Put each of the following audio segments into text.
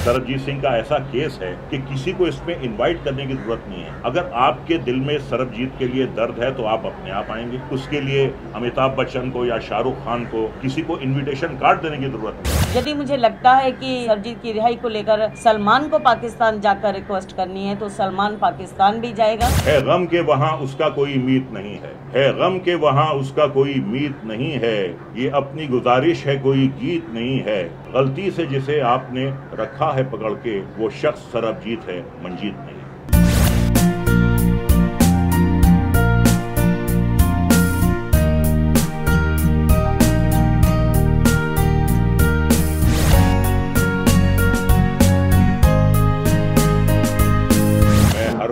सरबजीत सिंह का ऐसा केस है कि किसी को इसमें इनवाइट करने की जरूरत नहीं है। अगर आपके दिल में सरबजीत के लिए दर्द है तो आप अपने आप आएंगे। उसके लिए अमिताभ बच्चन को या शाहरुख खान को किसी को इन्विटेशन कार्ड देने की जरूरत नहीं है। यदि मुझे लगता है कि सरबजीत की रिहाई को लेकर सलमान को पाकिस्तान जाकर रिक्वेस्ट करनी है तो सलमान पाकिस्तान भी जाएगा। है गम के वहाँ उसका कोई मीत नहीं है गम के वहाँ उसका कोई मीत नहीं है, ये अपनी गुजारिश है कोई गीत नहीं है, गलती से जिसे आपने रखा है पकड़ के वो शख्स सरबजीत है मंजीत नहीं।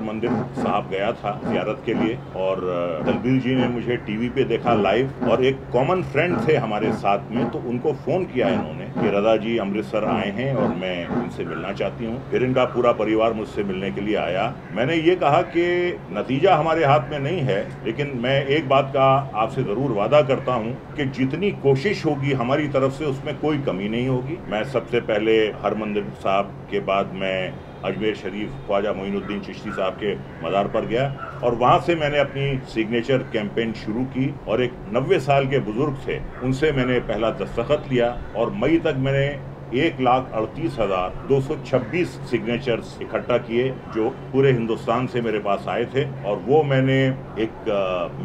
मंदिर साहब गया था ज़ियारत के लिए और दलबीर जी ने मुझे टीवी पे देखा लाइव और एक कॉमन फ्रेंड थे हमारे साथ में, तो उनको फोन किया इन्होंने कि रज़ा जी अमृतसर आए हैं और मैं उनसे मिलना चाहती हूँ। फिर इनका पूरा परिवार मुझसे मिलने के लिए आया। मैंने ये कहा कि नतीजा हमारे हाथ में नहीं है, लेकिन मैं एक बात का आपसे ज़रूर वादा करता हूँ कि जितनी कोशिश होगी हमारी तरफ से उसमें कोई कमी नहीं होगी। मैं सबसे पहले हरमंदिर साहब के बाद मैं अजमेर शरीफ ख्वाजा मोइनुद्दीन चिश्ती साहब के मज़ार पर गया और वहाँ से मैंने अपनी सिग्नेचर कैंपेन शुरू की और एक 90 साल के बुजुर्ग थे उनसे मैंने पहला दस्तखत लिया और मई तक मैंने 1,38,226 सिग्नेचर्स इकट्ठा किए जो पूरे हिंदुस्तान से मेरे पास आए थे और वो मैंने एक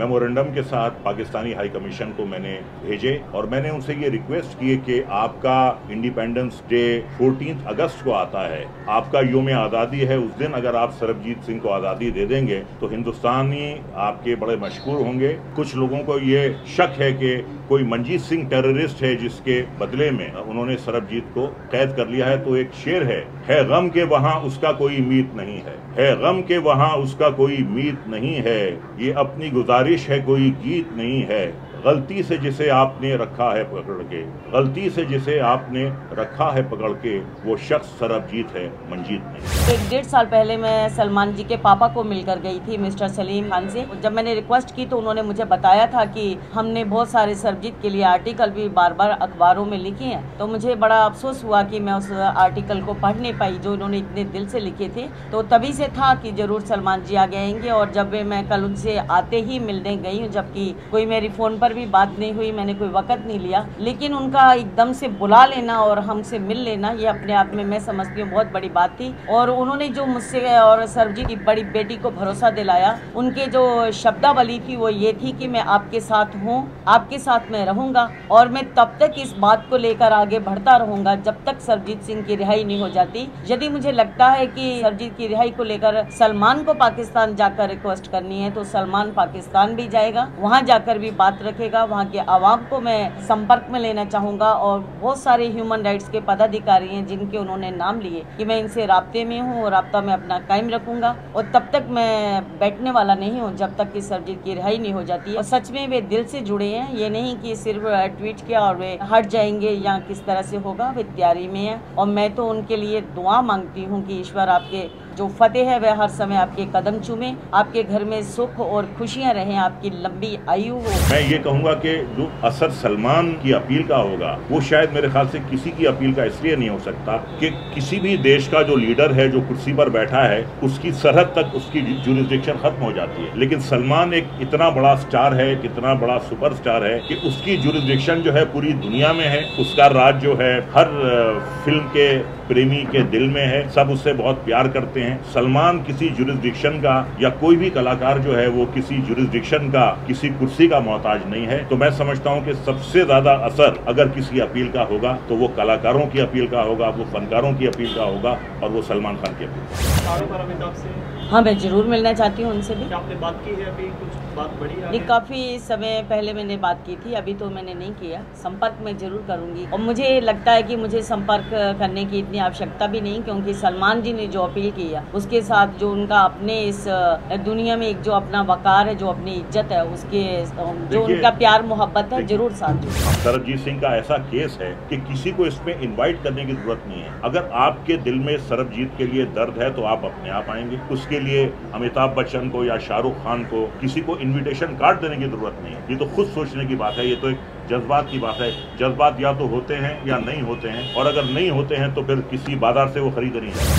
मेमोरेंडम के साथ पाकिस्तानी हाई कमीशन को मैंने भेजे और मैंने उनसे ये रिक्वेस्ट की कि आपका इंडिपेंडेंस डे 14 अगस्त को आता है, आपका योम आज़ादी है, उस दिन अगर आप सरबजीत सिंह को आज़ादी दे देंगे तो हिंदुस्तानी आपके बड़े मशहूर होंगे। कुछ लोगों को ये शक है कि कोई मंजीत सिंह टेररिस्ट है जिसके बदले में उन्होंने सरबजीत को कैद कर लिया है। तो एक शेर है गम के वहाँ उसका कोई मीत नहीं है गम के वहाँ उसका कोई मीत नहीं है, ये अपनी गुजारिश है कोई गीत नहीं है, गलती से जिसे आपने रखा है पकड़ के, गलती से जिसे आपने रखा है पकड़ के वो शख्स सरबजीत है मंजीत नहीं। 1-1.5 साल पहले मैं सलमान जी के पापा को मिलकर गई थी मिस्टर सलीम खान से। जब मैंने रिक्वेस्ट की तो उन्होंने मुझे बताया था कि हमने बहुत सारे सरबजीत के लिए आर्टिकल भी बार बार अखबारों में लिखे हैं। तो मुझे बड़ा अफसोस हुआ कि मैं उस आर्टिकल को पढ़ नहीं पाई जो उन्होंने इतने दिल से लिखे थे। तो तभी से था कि जरूर सलमान जी आगे आएंगे और जब मैं कल उनसे आते ही मिलने गई हूँ, जबकि कोई मेरी फोन पर भी बात नहीं हुई, मैंने कोई वक्त नहीं लिया, लेकिन उनका एकदम से बुला लेना और हमसे मिल लेना ये अपने आप में मैं समझती हूँ बहुत बड़ी बात थी। और उन्होंने जो मुझसे और सरबजीत की बड़ी बेटी को भरोसा दिलाया, उनके जो शब्दावली थी वो ये थी कि मैं आपके साथ हूँ, आपके साथ मैं रहूँगा और मैं तब तक इस बात को लेकर आगे बढ़ता रहूँगा जब तक सरबजीत सिंह की रिहाई नहीं हो जाती। यदि मुझे लगता है कि सरबजीत की रिहाई को लेकर सलमान को पाकिस्तान जाकर रिक्वेस्ट करनी है तो सलमान पाकिस्तान भी जाएगा, वहाँ जाकर भी बात रखेगा। वहाँ के आवाम को मैं संपर्क में लेना चाहूँगा और बहुत सारे ह्यूमन राइट्स के पदाधिकारी हैं जिनके उन्होंने नाम लिए कि मैं इनसे राब्ते में हूँ और राब्ता में अपना कायम रखूँगा और तब तक मैं बैठने वाला नहीं हूँ जब तक कि सरबजीत की रिहाई नहीं हो जाती। और सच में वे दिल से जुड़े हैं, ये नहीं कि सिर्फ ट्वीट किया और वे हट जाएंगे या किस तरह से होगा, वे तैयारी में है। और मैं तो उनके लिए दुआ मांगती हूँ कि ईश्वर आपके जो फतेह है वह हर समय आपके कदम चूमे, आपके घर में सुख और खुशियां रहें, आपकी लंबी आयु हो। मैं ये कहूँगा कि जो असर सलमान की अपील का होगा वो शायद मेरे ख्याल से किसी की अपील का इसलिए नहीं हो सकता कि किसी भी देश का जो लीडर है जो कुर्सी पर बैठा है उसकी सरहद तक उसकी जुरिस्डिक्शन खत्म हो जाती है, लेकिन सलमान एक इतना बड़ा स्टार है, कितना बड़ा सुपरस्टार है कि उसकी जुरिस्डिक्शन जो है पूरी दुनिया में है, उसका राज जो है हर फिल्म के प्रेमी के दिल में है, सब उससे बहुत प्यार करते हैं। सलमान किसी जुरिस्डिक्शन का या कोई भी कलाकार जो है वो किसी जुरिस्डिक्शन का, किसी कुर्सी का मोहताज नहीं है। तो मैं समझता हूँ कि सबसे ज्यादा असर अगर किसी अपील का होगा तो वो कलाकारों की अपील का होगा, वो फनकारों की अपील का होगा और वो सलमान खान की अपील। हाँ, मैं जरूर मिलना चाहती हूँ उनसे भी। क्या आपने बात की है अभी, कुछ बात बढ़ी है? नहीं, काफ़ी समय पहले मैंने बात की थी, अभी तो मैंने नहीं किया। संपर्क मैं जरूर करूँगी और मुझे लगता है कि मुझे संपर्क करने की इतनी आवश्यकता भी नहीं, क्योंकि सलमान जी ने जो अपील की है उसके साथ जो उनका अपने इस दुनिया में एक जो अपना वकार है, जो अपनी इज्जत है, उसके जो उनका प्यार मोहब्बत है, जरूर साथ। सरबजीत सिंह का ऐसा केस है कि किसी को इसमें इनवाइट करने की जरूरत नहीं है। अगर आपके दिल में सरबजीत के लिए दर्द है तो आप अपने आप आएंगे। उसके लिए अमिताभ बच्चन को या शाहरुख खान को किसी को इनविटेशन कार्ड देने की जरूरत नहीं है। ये तो खुद सोचने की बात है, ये तो एक जज्बात की बात है। जज्बात या तो होते हैं या नहीं होते हैं, और अगर नहीं होते हैं तो फिर किसी बाजार से वो खरीद नहीं है।